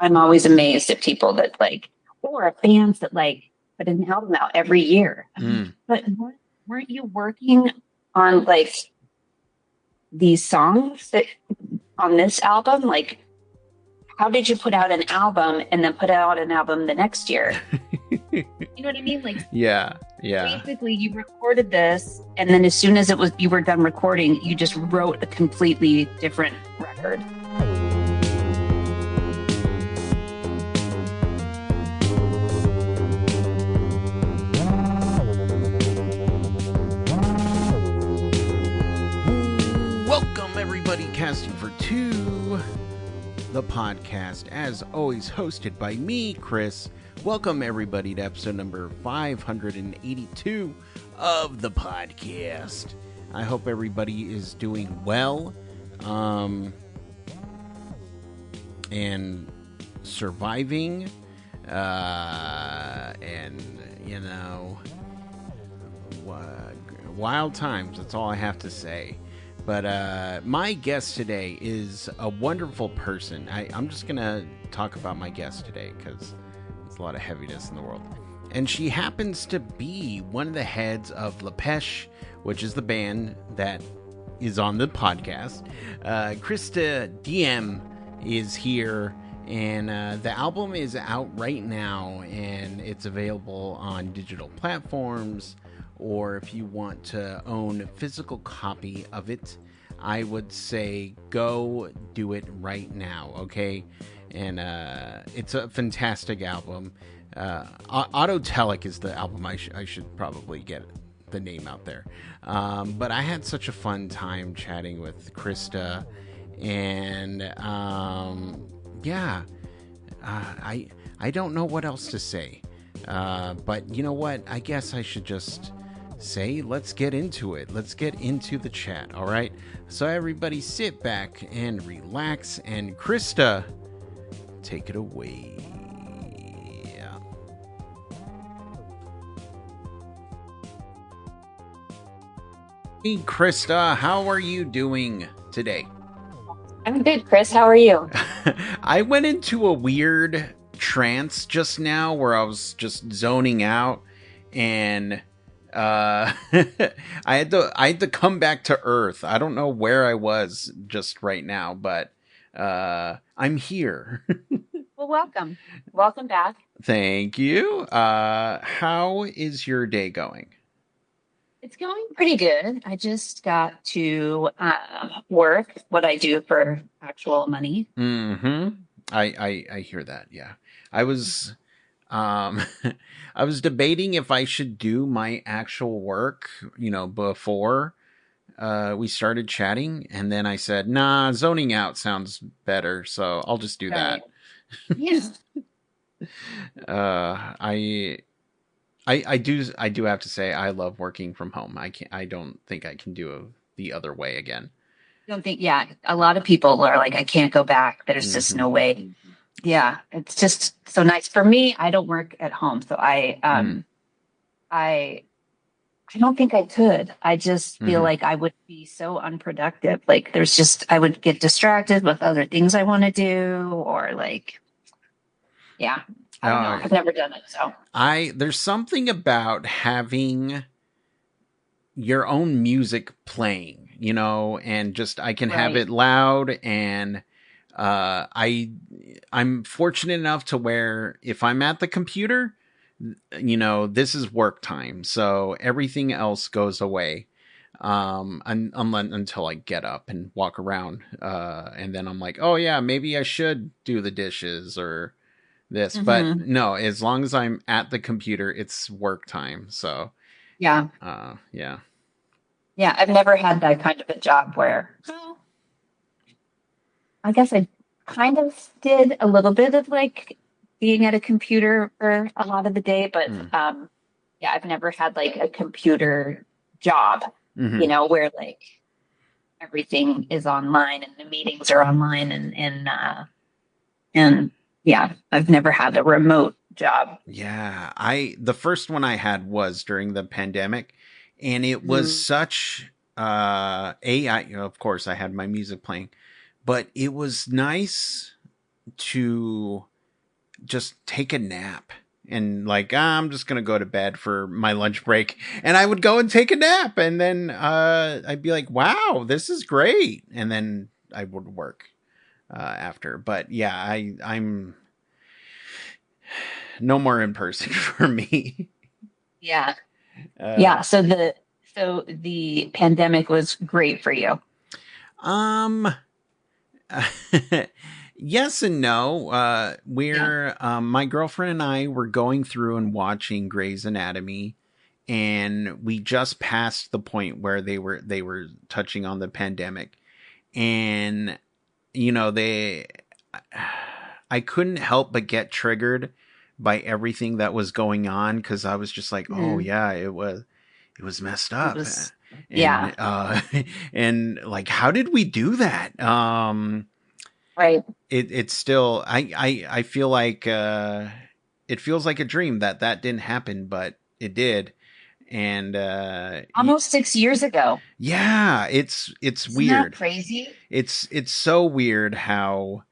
I'm always amazed at people that like, or bands that like put an album out every year. But weren't you working on like these songs that on this album? Like, how did you put out an album and then put out an album the next year? You know what I mean? Like, yeah. basically, you recorded this, and then as soon as you were done recording, you just wrote a completely different record. Welcome, everybody, Casting for Two, the podcast, as always, hosted by me, Chris. Welcome, everybody, to episode number 582 of the podcast. I hope everybody is doing well, and surviving, and, you know, wild times, that's all I have to say. But my guest today is a wonderful person. I'm just going to talk about my guest today because there's a lot of heaviness in the world. And she happens to be one of the heads of LAPêCHE, which is the band that is on the podcast. Krista Diem is here, and the album is out right now, and it's available on digital platforms. Or if you want to own a physical copy of it, I would say go do it right now, okay? And it's a fantastic album. Autotelic is the album. I should probably get the name out there. But I had such a fun time chatting with Krista. And I don't know what else to say. But you know what? I guess I should just say, let's get into it. Let's get into the chat, all right? So everybody sit back and relax, and Krista, take it away. Hey, Krista, how are you doing today? I'm good, Chris. How are you? I went into a weird trance just now where I was just zoning out, and I had to come back to Earth. I don't know where I was just right now, but I'm here. Well, welcome back. Thank you. How is your day going? It's going pretty good. I just got to work what I do for actual money. I hear that. Yeah, I was I was debating if I should do my actual work, before we started chatting, and then I said, nah, zoning out sounds better, so I'll just do that. Yeah. I do have to say I love working from home. I don't think I can do the other way again. Don't think, yeah. A lot of people are like, I can't go back. There's just no way. Yeah, it's just so nice for me. I don't work at home, so I don't think I could. I just feel like I would be so unproductive. Like I would get distracted with other things I want to do, or like, yeah. I don't know. I've never done it, so there's something about having your own music playing, and just I can have it loud, and I'm fortunate enough to where if I'm at the computer, this is work time, so everything else goes away until I get up and walk around, and then I'm like, oh yeah, maybe I should do the dishes or this, but no, as long as I'm at the computer, it's work time. So yeah. I've never had that kind of a job where, I guess I kind of did a little bit of like being at a computer for a lot of the day, but I've never had like a computer job, where like everything is online and the meetings are online, and yeah, I've never had a remote job. Yeah, the first one I had was during the pandemic, and it was such of course I had my music playing, but it was nice to just take a nap. And like, I'm just going to go to bed for my lunch break. And I would go and take a nap. And then I'd be like, wow, this is great. And then I would work after. But yeah, I'm no more in person for me. Yeah. Yeah. So the pandemic was great for you. Um, yes and no. My girlfriend and I were going through and watching Grey's Anatomy, and we just passed the point where they were touching on the pandemic, and you know I couldn't help but get triggered by everything that was going on, because I was just like, oh yeah, it was messed up. Yeah. And like, how did we do that? Right. It's still, I feel like, it feels like a dream that didn't happen, but it did. And, almost 6 years ago. Yeah, it's Isn't weird. that crazy? It's so weird how,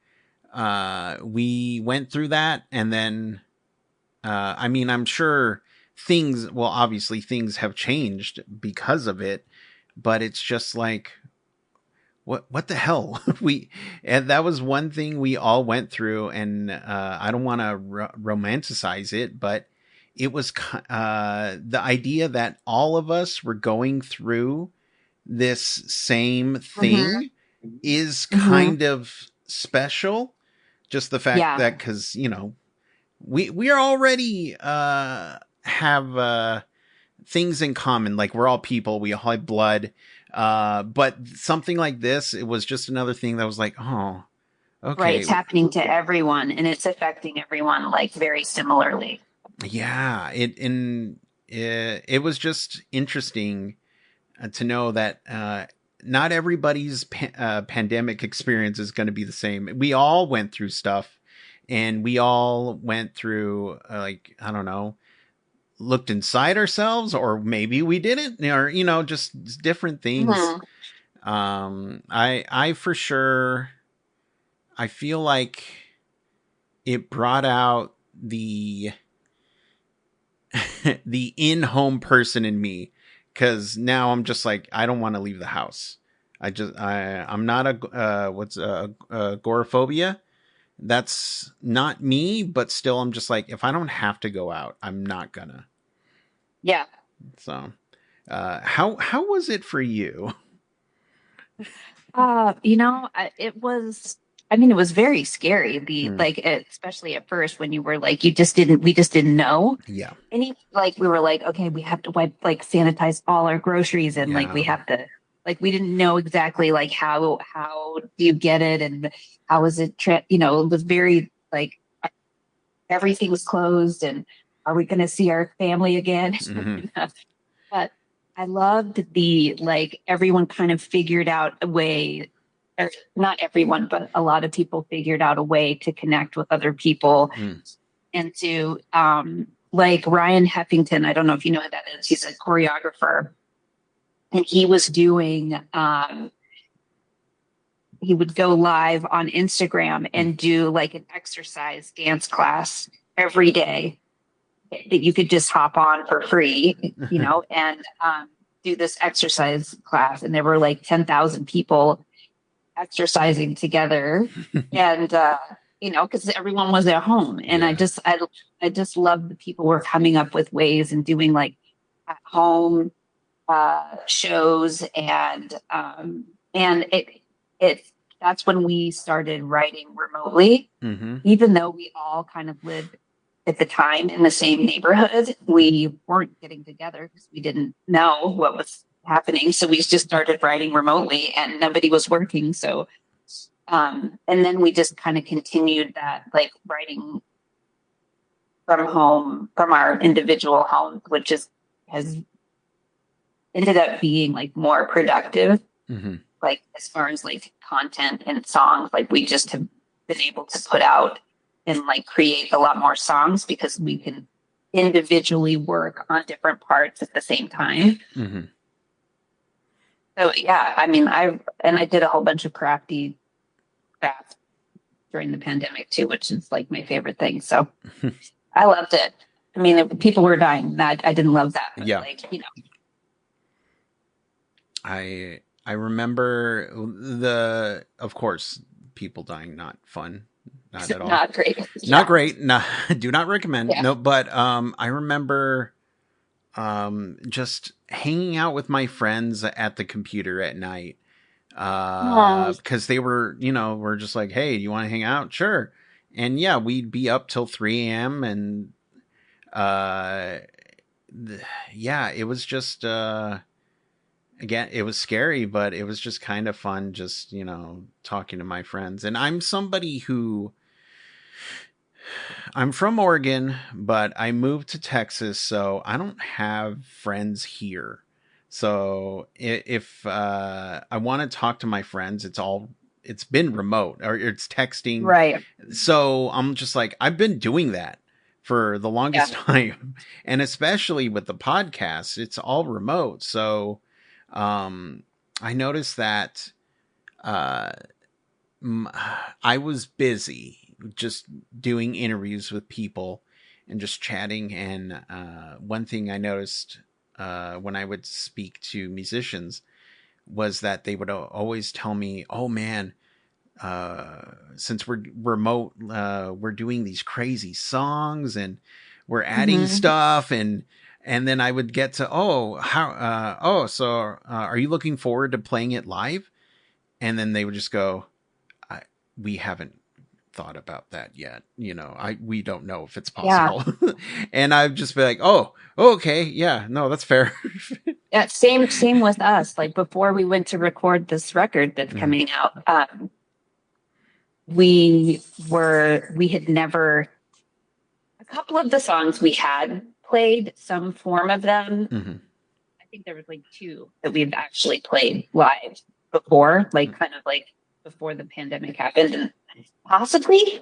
we went through that. And then, I mean, I'm sure obviously things have changed because of it, but it's just like, what the hell? And that was one thing we all went through, and I don't want to romanticize it, but it was the idea that all of us were going through this same thing is kind of special. Just the fact that, because we are already have things in common, like we're all people, we all have blood. But something like this, it was just another thing that was like, oh, okay. Right. It's happening to everyone, and it's affecting everyone like very similarly. Yeah. It was just interesting to know that, not everybody's pandemic experience is going to be the same. We all went through stuff, and we all went through, like, I don't know, looked inside ourselves, or maybe we didn't, or just different things. I for sure, I feel like it brought out the the in-home person in me, because now I'm just like, I don't want to leave the house. I'm not agoraphobia. That's not me, but still, I'm just like, if I don't have to go out, I'm not gonna. Yeah. So, how was it for you? It was. I mean, it was very scary. Especially at first when you were like, we just didn't know. Yeah. We were like, okay, we have to sanitize all our groceries, and we have to. We didn't know exactly how do you get it, and how is it? It was very everything was closed, and are we going to see our family again? But I loved everyone kind of figured out a way, or not everyone, but a lot of people figured out a way to connect with other people, and to Ryan Heffington. I don't know if you know who that is. He's a choreographer. And he was doing, he would go live on Instagram and do an exercise dance class every day that you could just hop on for free, and do this exercise class. And there were 10,000 people exercising together, and, because everyone was at home. And I just love the people were coming up with ways and doing at home shows, and that's when we started writing remotely. Even though we all kind of lived at the time in the same neighborhood, we weren't getting together because we didn't know what was happening. So we just started writing remotely, and nobody was working. So and then we just kind of continued that, writing from home, from our individual homes, which has ended up being more productive, as far as content and songs. We just have been able to put out and create a lot more songs because we can individually work on different parts at the same time. So yeah, I mean, I did a whole bunch of crafty crafts during the pandemic too, which is like my favorite thing. So I loved it. I mean, people were dying. That I didn't love that. But Yeah. like, I remember of course, people dying, not fun. Not at all. Not great. Not great. No, do not recommend. Yeah. No, but I remember just hanging out with my friends at the computer at night. Because they were, we're just like, hey, you want to hang out? Sure. And yeah, we'd be up till 3 a.m. and yeah, it was just again, it was scary, but it was just kind of fun, just talking to my friends. And I'm somebody who, I'm from Oregon, but I moved to Texas, so I don't have friends here. So if I want to talk to my friends, it's been remote or it's texting. Right. So I'm just like, I've been doing that for the longest time. And especially with the podcast, it's all remote. So I noticed that I was busy just doing interviews with people and just chatting. And one thing I noticed when I would speak to musicians was that they would always tell me, oh man, since we're remote, we're doing these crazy songs and we're adding stuff. And then I would get to, so are you looking forward to playing it live? And then they would just go, we haven't thought about that yet. We don't know if it's possible. Yeah. And I'd just be like, oh, okay. Yeah, no, that's fair. Yeah. Same with us. Like before we went to record this record that's coming out, we had never, a couple of the songs we had played some form of them. I think there was like 2 that we've actually played live before, like kind of like before the pandemic happened, and possibly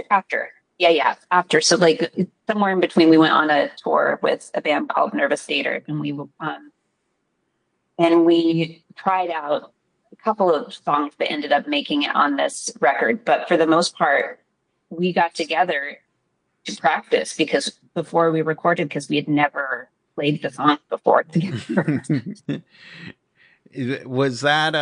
after. Yeah, after. So like somewhere in between, we went on a tour with a band called Nervous Theater, and we tried out a couple of songs that ended up making it on this record. But for the most part, we got together to practice before we recorded, because we had never played the song before together. Was that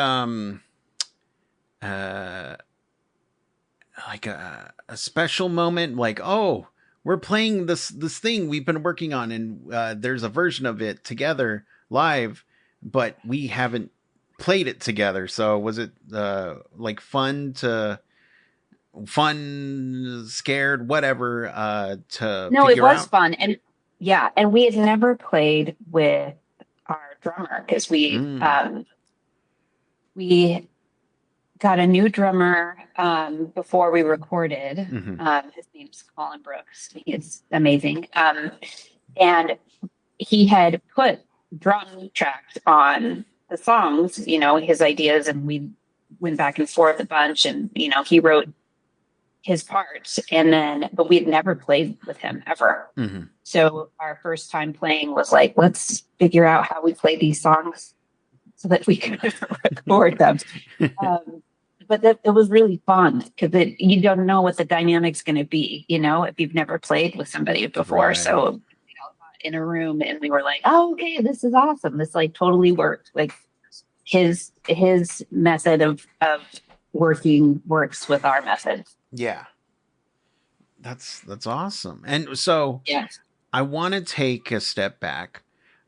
like a special moment? Like, oh, we're playing this thing we've been working on, and there's a version of it together live, but we haven't played it together. So was it like fun, scared, whatever, to No, it was out? fun. And we had never played with our drummer, because we got a new drummer before we recorded. His name's Colin Brooks. He's amazing. And he had put drum tracks on the songs, his ideas, and we went back and forth a bunch, and he wrote his parts, but we had never played with him ever. So our first time playing was like, let's figure out how we play these songs so that we could record them. But it was really fun, because you don't know what the dynamic's going to be, if you've never played with somebody before. Right. So in a room, and we were like, oh, okay, this is awesome. This like totally worked. Like his method of working works with our method. Yeah. That's awesome. And so I want to take a step back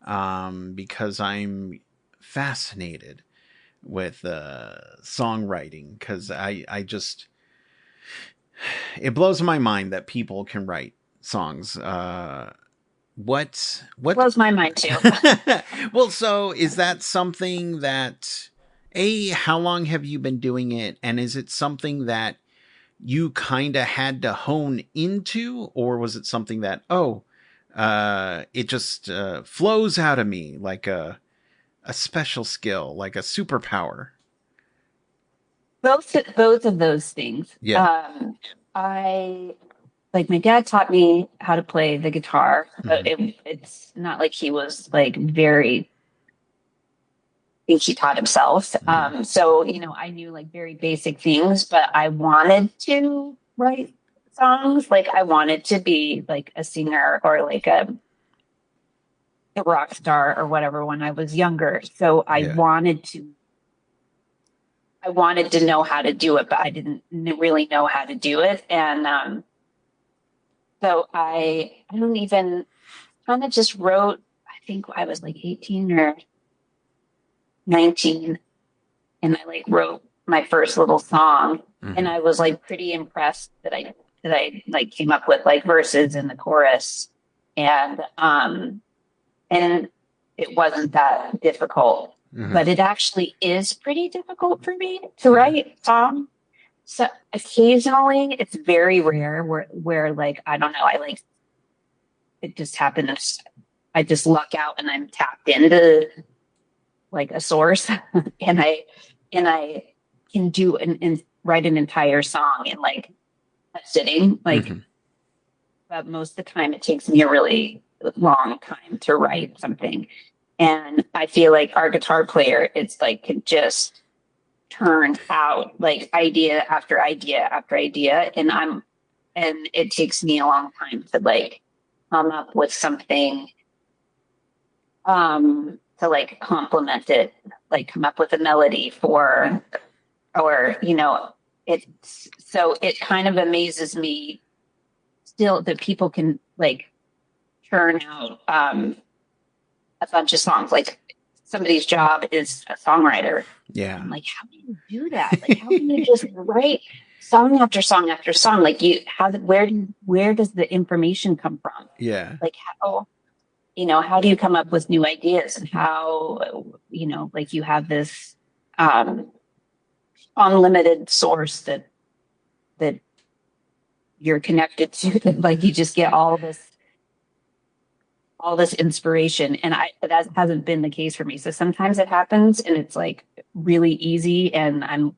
because I'm fascinated with songwriting, because I just, it blows my mind that people can write songs. What blows my mind too. Well, so is that something that, how long have you been doing it? And is it something that you kind of had to hone into, or was it something that, it just flows out of me like a special skill, like a superpower? Both of those things. Yeah. My dad taught me how to play the guitar, but it's not like he was like very think he taught himself. So, you know, I knew like very basic things, but I wanted to write songs. Like I wanted to be like a singer or like a rock star or whatever when I was younger. So I wanted to know how to do it, but I didn't really know how to do it. And so I don't even kind of just wrote, I think I was like 18 or 19, and I like wrote my first little song. And I was like pretty impressed that I like came up with like verses in the chorus. And it wasn't that difficult. But it actually is pretty difficult for me to write songs. So occasionally, it's very rare where like I don't know, I like it just happens. I just luck out and I'm tapped into like a source, and I can do and write an entire song in like a sitting. Like, but most of the time, it takes me a really long time to write something. And I feel like our guitar player, it's like can just turn out like idea after idea after idea. And it takes me a long time to like come up with something to like complement it, like come up with a melody or, you know, it kind of amazes me still that people can like churn out, a bunch of songs. Like somebody's job is a songwriter. Yeah. I'm like, how do you do that? Like, how can you just write song after song after song? Like where does the information come from? Yeah. Like how, you know, how do you come up with new ideas, and how, you know, like you have this, unlimited source that you're connected to, that like you just get all this inspiration. And that hasn't been the case for me. So sometimes it happens and it's like really easy. And I'm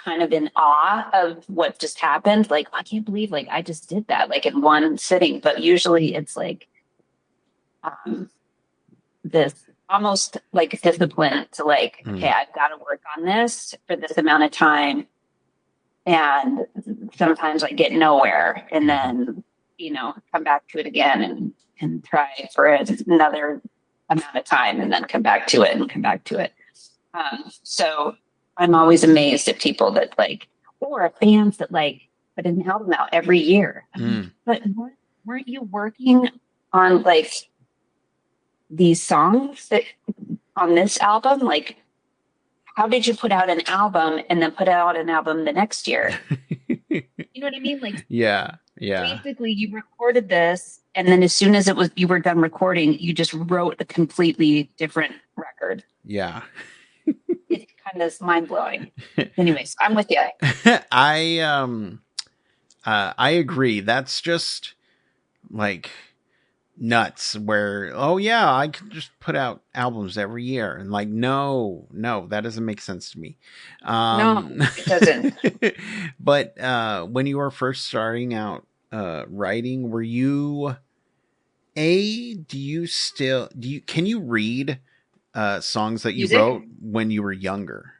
kind of in awe of what just happened. Like, I can't believe like I just did that like in one sitting. But usually it's like this almost like discipline to like, okay, I've got to work on this for this amount of time. And sometimes I get nowhere, and then, you know, come back to it again and try for another amount of time, and then come back to it and come back to it. So I'm always amazed at people that like, or fans that like put an album out every year. But weren't you working on like these songs that on this album? Like, how did you put out an album and then put out an album the next year? You know what I mean? Like, yeah. Basically, you recorded this, and then as soon as you were done recording, you just wrote a completely different record. Yeah. It's kind of mind blowing. Anyways, I'm with you. I agree. That's just like nuts, where, oh yeah, I could just put out albums every year, and like, no, that doesn't make sense to me. No, it doesn't. But when you were first starting out writing, were you can you read songs that you wrote when you were younger,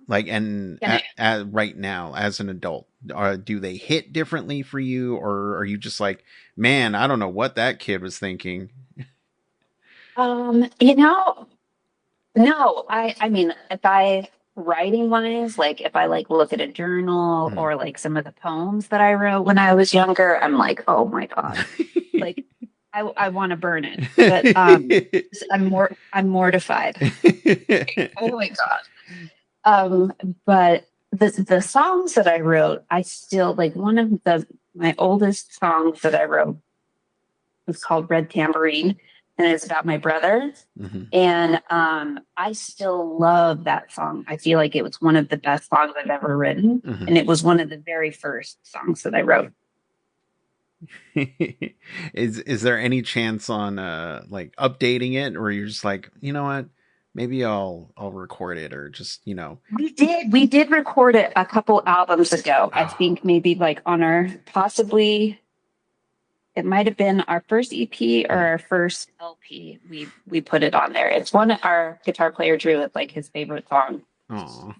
like, and right now as an adult? Do they hit differently for you, or are you just like, man, I don't know what that kid was thinking? You know, no, I mean, if I writing wise, like if I like look at a journal or like some of the poems that I wrote when I was younger, I'm like, oh my God, like I want to burn it, but I'm mortified. Oh my God. But the songs that I wrote, I still like one of my oldest songs that I wrote was called Red Tambourine, and it's about my brother. And I still love that song. I feel like it was one of the best songs I've ever written. And it was one of the very first songs that I wrote. Is there any chance on like updating it, or you're just like, you know what, maybe I'll record it, or just, you know? We did record it a couple albums ago. I think maybe like on our possibly it might have been our first EP or our first LP. We put it on there. It's one our guitar player drew. It's like his favorite song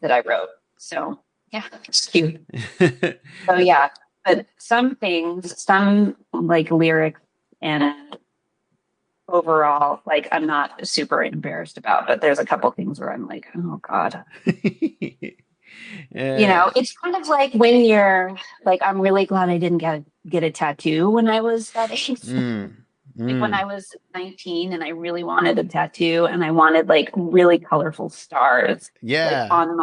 that I wrote. So yeah, it's cute. So yeah, but some things, some like lyrics and overall, like I'm not super embarrassed about, but there's a couple things where I'm like, oh God. You know, it's kind of like when you're like, I'm really glad I didn't get a tattoo when I was that age. Like when I was 19 and I really wanted a tattoo and I wanted like really colorful stars like on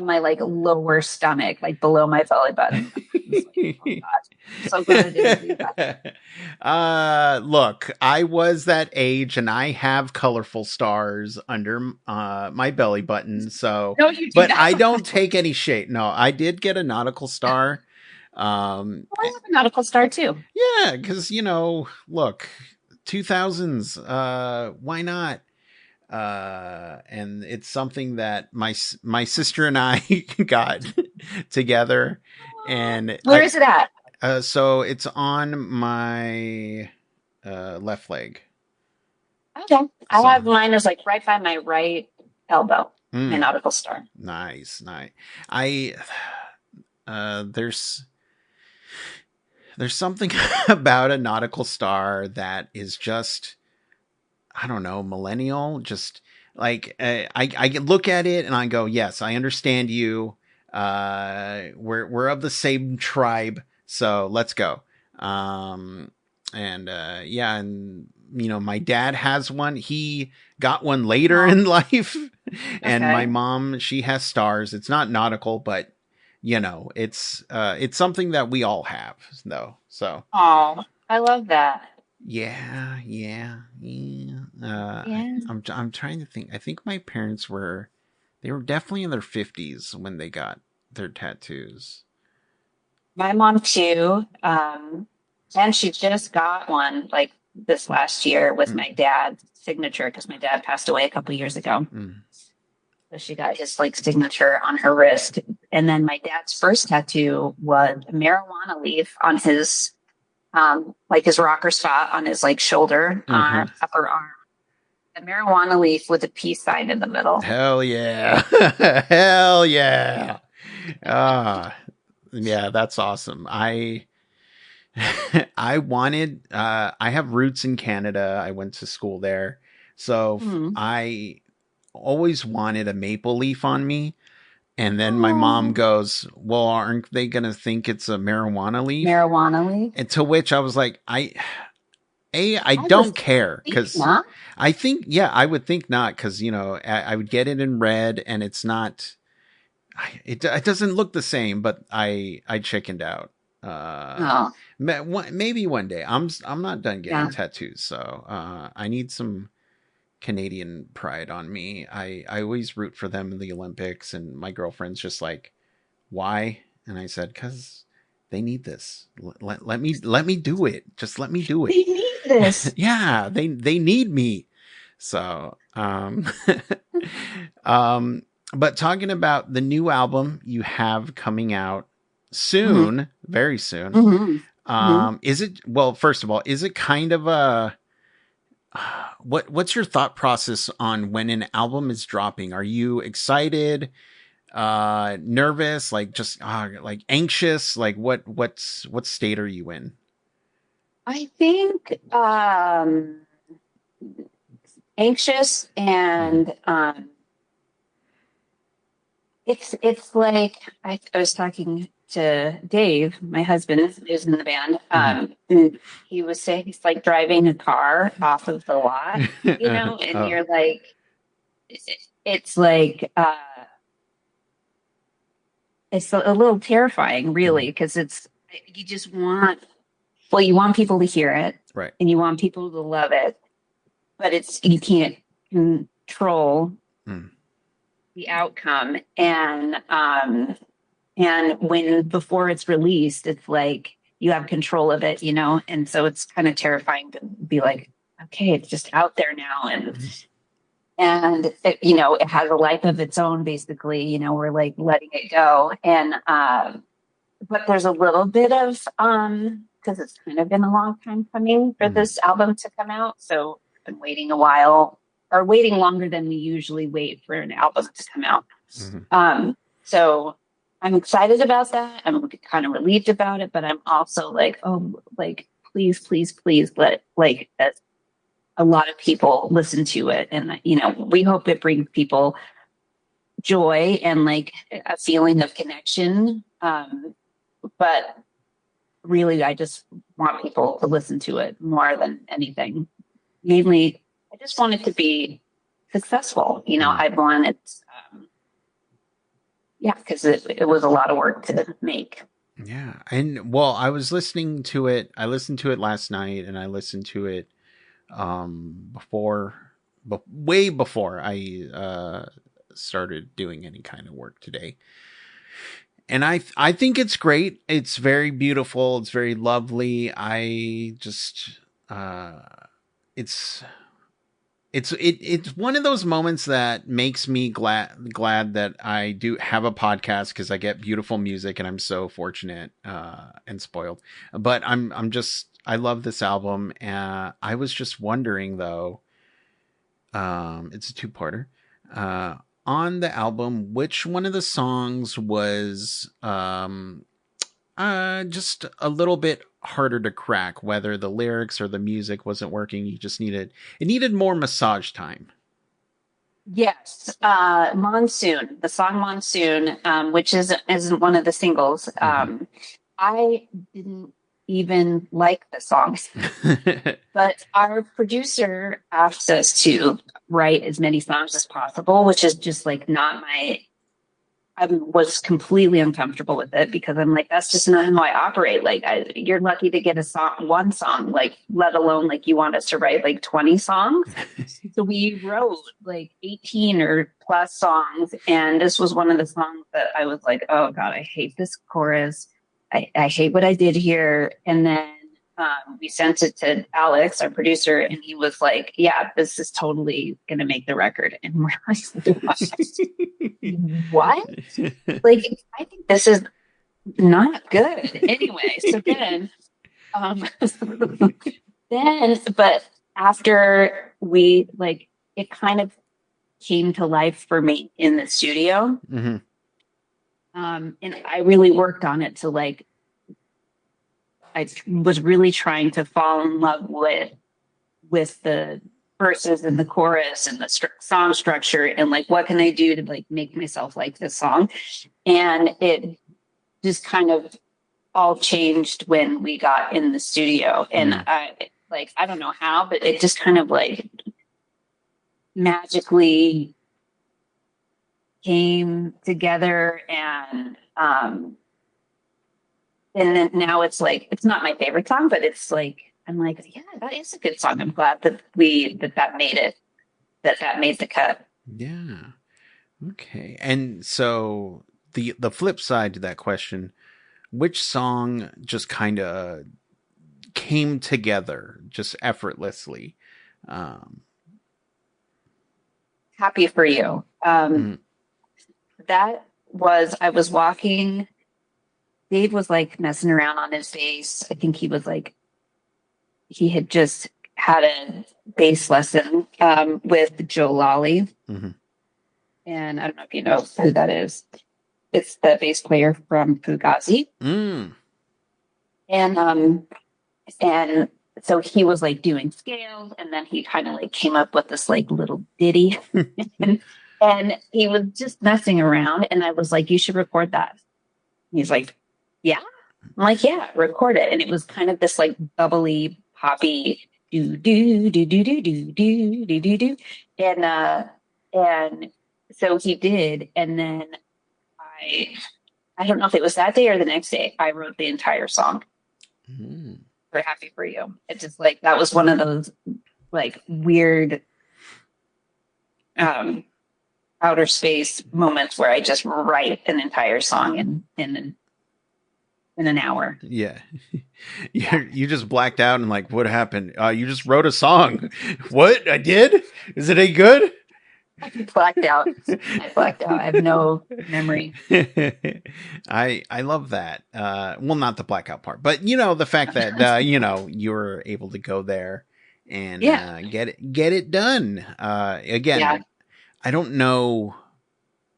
my like lower stomach, like below my belly button. Like, oh God. So glad I didn't do that. Look, I was that age and I have colorful stars under my belly button. So, no, you but I don't take any shade. No, I did get a nautical star. I have a nautical star too. Yeah, because look, 2000s. Why not? And it's something that my sister and I got together. And where is it at? So it's on my left leg. Okay, I have mine is like right by my right elbow. My nautical star. Nice. There's something about a nautical star that is just, I don't know, millennial. Just like I look at it and I go, yes, I understand you. We're of the same tribe, so let's go. And my dad has one. He got one later in life, and my mom, she has stars. It's not nautical, but it's something that we all have, though. So. Oh, I love that. Yeah. I'm trying to think. I think my parents were definitely in their 50s when they got their tattoos. My mom too. And she just got one like this last year with my dad's signature because my dad passed away a couple years ago. So she got his like signature on her wrist. And then my dad's first tattoo was a marijuana leaf on his like his rocker spot on his like shoulder, upper arm. A marijuana leaf with a peace sign in the middle. Hell yeah. Hell yeah. Yeah, that's awesome. I wanted, I have roots in Canada. I went to school there. So I always wanted a maple leaf on me. And then my mom goes, well, aren't they going to think it's a marijuana leaf? And to which I was like, I don't care because I think, I would think not because, I would get it in red and it's not, it doesn't look the same, but I chickened out. Maybe one day. I'm not done getting tattoos, so I need some Canadian pride on me. I always root for them in the Olympics, and my girlfriend's just like, why? And I said, because they need this. Let me do it. Just let me do it. They need this. Yeah, they need me. So, but talking about the new album you have coming out soon, very soon. Is it, well, first of all, is it kind of a, what's your thought process on when an album is dropping? Are you excited, nervous, like just like anxious? Like what state are you in? I think anxious and it's like I was talking to Dave, my husband, who's in the band. And he was saying it's like driving a car off of the lot, and you're like, it's like, it's a little terrifying, really, because you just want, you want people to hear it, right? And you want people to love it, but you can't control the outcome. And when before it's released, it's like you have control of it, and so it's kind of terrifying to be like, okay, it's just out there now, and it, it has a life of its own, basically. We're like letting it go, and but there's a little bit of because it's kind of been a long time coming for this album to come out. So I've been waiting a while, or waiting longer than we usually wait for an album to come out. So I'm excited about that. I'm kind of relieved about it, but I'm also like, oh, like, please, please, please let like a lot of people listen to it. And, you know, we hope it brings people joy and like a feeling of connection. But really, I just want people to listen to it more than anything. Mainly, I just want it to be successful. You know, I want it, because it was a lot of work to make. Yeah. And well, I was listening to it. I listened to it last night, and I listened to it way before I started doing any kind of work today. And I think it's great. It's very beautiful. It's very lovely. I just it's one of those moments that makes me glad that I do have a podcast, because I get beautiful music, and I'm so fortunate and spoiled. But I love this album. I was just wondering though, it's a two-parter. On the album, which one of the songs was just a little bit harder to crack, whether the lyrics or the music wasn't working? It needed more massage time. Yes. Monsoon, the song Monsoon, which isn't one of the singles. I didn't even like the songs, but our producer asked us to write as many songs as possible, which is just like not I was completely uncomfortable with it, because I'm like, that's just not how I operate. Like, you're lucky to get one song, like, let alone like you want us to write like 20 songs. So we wrote like 18 or plus songs. And this was one of the songs that I was like, oh God, I hate this chorus. I hate what I did here. And then we sent it to Alex, our producer, and he was like, yeah, this is totally going to make the record. And we're like, what? Like, I think this is not good. Anyway, so but after we, like, it kind of came to life for me in the studio. And I really worked on it to like, I was really trying to fall in love with the verses and the chorus and the song structure, and like, what can I do to like make myself like this song? And it just kind of all changed when we got in the studio. And I don't know how, but it just kind of like magically came together. And then now it's like, it's not my favorite song, but it's like, I'm like, yeah, that is a good song. I'm glad that that made it, that made the cut. Yeah. Okay. And so the flip side to that question, which song just kind of came together just effortlessly? Happy for You. That was, I was walking, Dave was like messing around on his bass. I think he was like, he had just had a bass lesson with Joe Lally. And I don't know if you know who that is. It's the bass player from Fugazi. And so he was like doing scales, and then he kind of like came up with this like little ditty. and he was just messing around, and I was like, you should record that. He's like, yeah. I'm like, yeah, record it. And it was kind of this like bubbly, poppy do do do do do do do do do do. And so he did. And then I don't know if it was that day or the next day, I wrote the entire song for Happy for You. It's just like, that was one of those like weird outer space moments where I just write an entire song in an hour. Yeah. You just blacked out and like, what happened? You just wrote a song. What? I did? Is it any good? I blacked out. I blacked out. I have no memory. I love that. Well, not the blackout part, but the fact that you were able to go there and Yeah. get it done. Again, Yeah. I don't know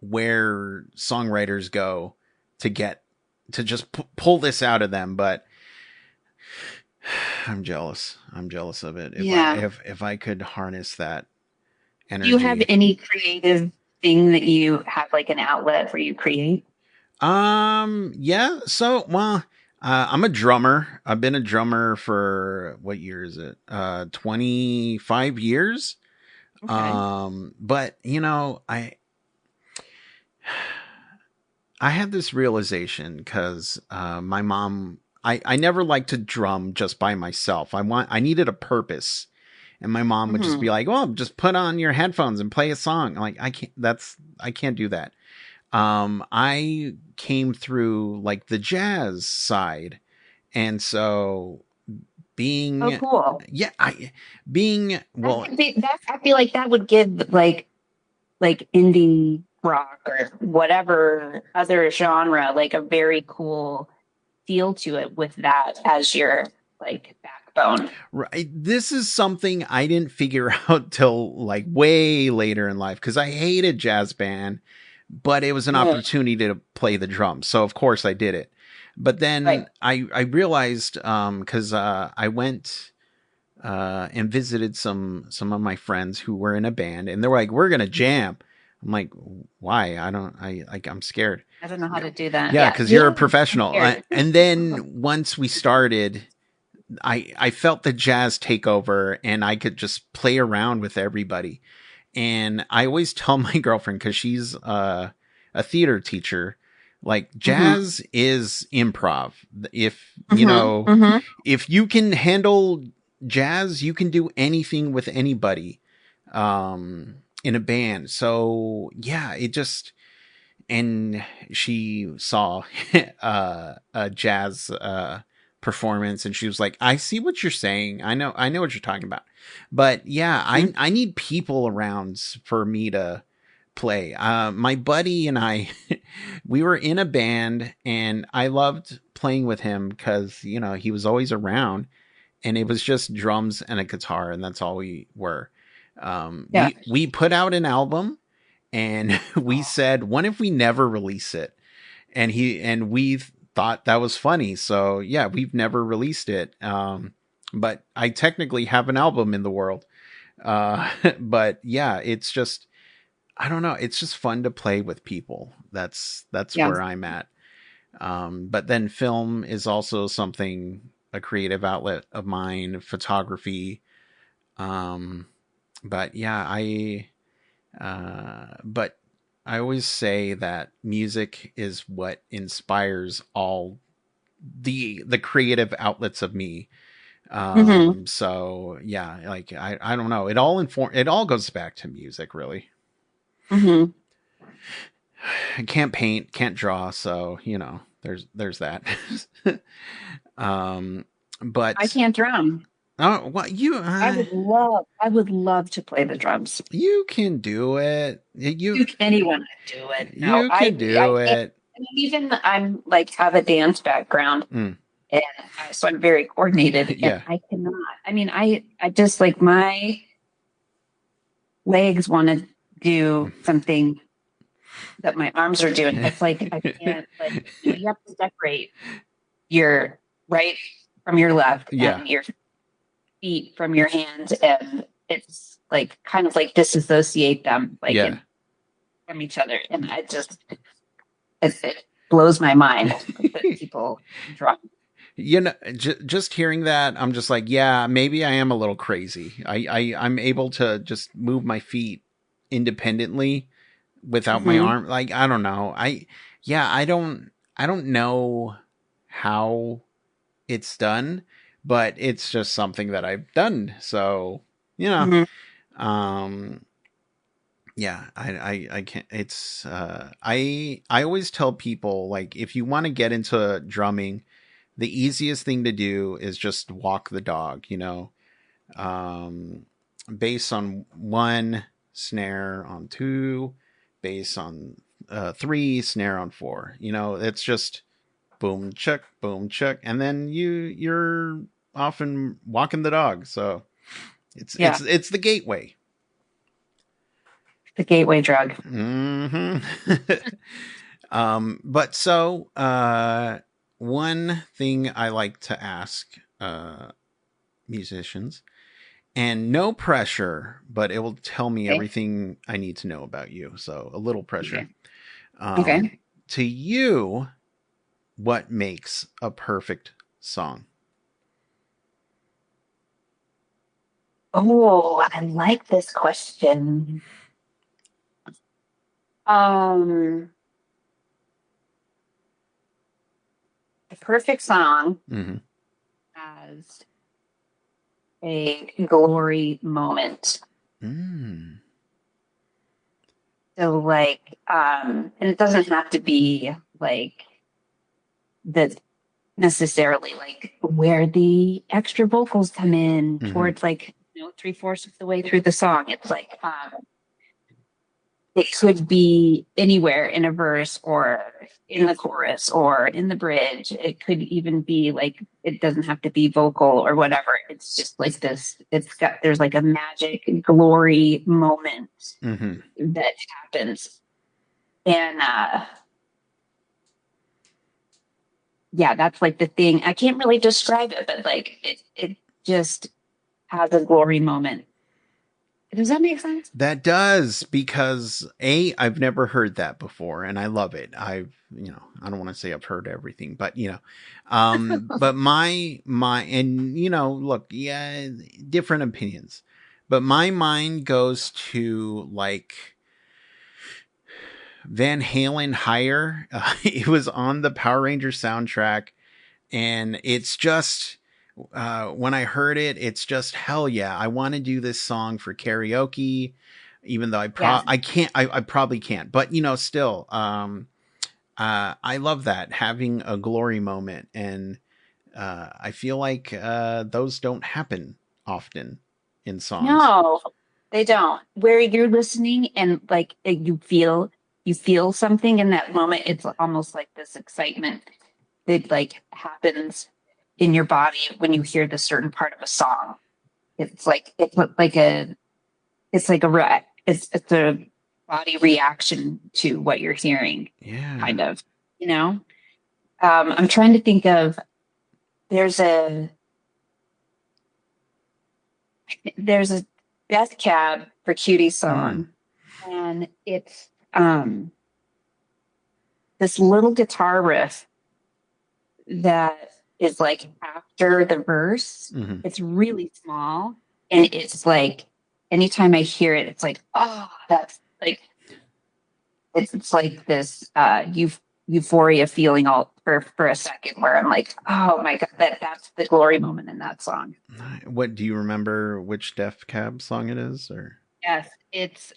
where songwriters go to just pull this out of them, but I'm jealous. I'm jealous of it. Yeah. If I could harness that Do you have energy. any creative thing that you have like an outlet where you create? Yeah. So, well, I'm a drummer. I've been a drummer for what year is it? 25 years. Okay. But I had this realization because my mom, I never liked to drum just by myself. I needed a purpose. And my mom would just Mm-hmm. be like, well, just put on your headphones and play a song. I'm like, I can't do that. I came through like the jazz side. And so Oh, being, cool. yeah, being, That well, could be that. I feel like that would give like indie rock or whatever other genre like a very cool feel to it with that as your like backbone. right. This is something I didn't figure out till like way later in life because I hated jazz band, but it was an Mm. opportunity to play the drums. So of course I did it. But then Right. I realized because I went and visited some of my friends who were in a band, and they were like, "We're gonna jam." I'm like, "Why? I'm scared." I don't know how to do that. Yeah, Yeah. because you're a Yeah. I'm professional. scared. And then once we started, I felt the jazz take over, and I could just play around with everybody. And I always tell my girlfriend because she's a theater teacher, like Mm-hmm. jazz is improv. If Mm-hmm. Mm-hmm. if you can handle jazz, you can do anything with anybody in a band. So yeah, it just and she saw a jazz performance and she was like, I see what you're saying. I know what you're talking about. But yeah, I need people around for me to play. My buddy and I, we were in a band and I loved playing with him because, he was always around and it was just drums and a guitar and that's all we were. Yeah. We put out an album and we said, what if we never release it? And we thought that was funny. So yeah, we've never released it. But I technically have an album in the world. But yeah, it's just, I don't know. It's just fun to play with people. That's Yeah. where I'm at. But then film is also something, a creative outlet of mine, photography. Um, but yeah, but I always say that music is what inspires all the creative outlets of me. Mm-hmm. So yeah, like I don't know. It all goes back to music, really. Mm-hmm. I can't paint, can't draw, so there's that. um, I but can't drum. oh, what I would love to play the drums. you can do it. Anyone could do it. No, You can I do can't. it. I mean, even I'm like have a dance background, Mm, and so I'm very coordinated, and yeah, I cannot. I mean, I just like my legs want to do something that my arms are doing. It's like I can't. Like you have to separate your right from your left yeah, and your feet from your hands, and it's like kind of like disassociate them like yeah. in, from each other, and it blows my mind that people draw. Just hearing that, I'm just like, yeah, maybe I am a little crazy. I'm able to just move my feet independently without my Mm-hmm. arm. Like, I don't know. Yeah, I don't know how it's done, but it's just something that I've done. So, you know, Mm-hmm. um, yeah, I can't, I always tell people, like, if you want to get into drumming, the easiest thing to do is just walk the dog, um, based on one, snare on 2, bass on 3, snare on 4. You know, it's just boom, chuck, and then you're often walking the dog. So it's the gateway. The gateway drug. Mm-hmm. But so one thing I like to ask musicians, and no pressure, but it will tell me everything I need to know about you. So a little pressure. Okay. To you, what makes a perfect song? Oh, I like this question. The perfect song has a glory moment. So like, and it doesn't have to be like the necessarily like where the extra vocals come in towards like, 3/4 of the way through the song. It's like, it could be anywhere in a verse or in the chorus or in the bridge. It could even be like, it doesn't have to be vocal or whatever. It's just like this, there's like a magic glory moment that happens. And, yeah, that's like the thing. I can't really describe it, but like, it just has a glory moment. Does that make sense? That does, because I've never heard that before, and I love it. I don't want to say I've heard everything, but but my and look, yeah, different opinions, but my mind goes to like Van Halen Higher. It was on the Power Rangers soundtrack, and it's just when I heard it, it's just hell yeah! I want to do this song for karaoke, even though I can't. I probably can't, but still, I love that, having a glory moment, and I feel like those don't happen often in songs. No, they don't. Where you're listening and like you feel something in that moment. It's almost like this excitement that like happens in your body when you hear this certain part of a song. It's a body reaction to what you're hearing. Yeah. Kind of, I'm trying to think of, there's a Death Cab for Cutie song. And it's this little guitar riff that is like after the verse. It's really small, and it's like anytime I hear it, it's like, oh, that's like it's like this euphoria feeling all for a second, where I'm like, oh my god, that's the glory moment in that song. What do you remember? Which Death Cab song it is? Or yes, it's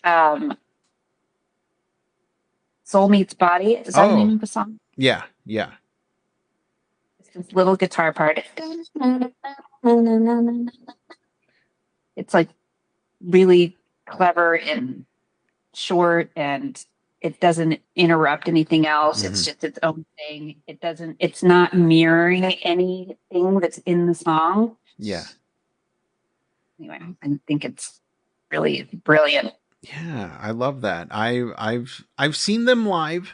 Soul Meets Body. Is that the name of the song? Yeah. It's this little guitar part. It's like really clever and short, and it doesn't interrupt anything else. It's just its own thing. It's not mirroring anything that's in the song. Yeah. Anyway, I think it's really brilliant. Yeah, I love that. I've seen them live.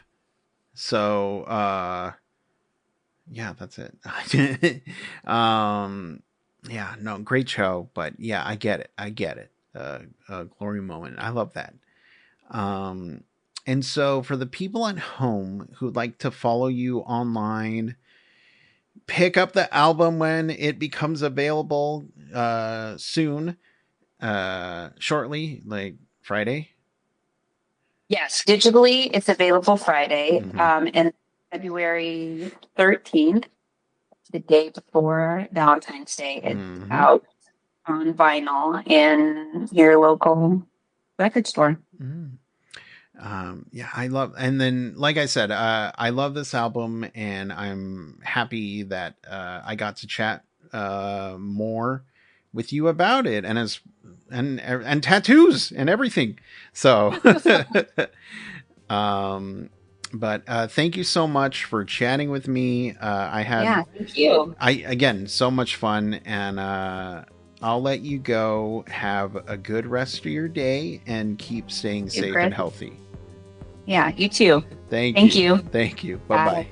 So yeah, that's it. Yeah, no, great show, but yeah, I get it. Glory moment. I love that. And so for the people at home who'd like to follow you online, pick up the album when it becomes available soon, shortly, like Friday. Yes, digitally, it's available Friday, and February 13th, the day before Valentine's Day. It's out on vinyl in your local record store. Yeah, I love, and then like I said, I love this album, and I'm happy that I got to chat more with you about it. And as and tattoos and everything. So, but thank you so much for chatting with me. I had, thank you. Again, so much fun, and I'll let you go. Have a good rest of your day and keep staying safe and healthy. Yeah, you too. Thank you. Thank you. Bye-bye. Bye.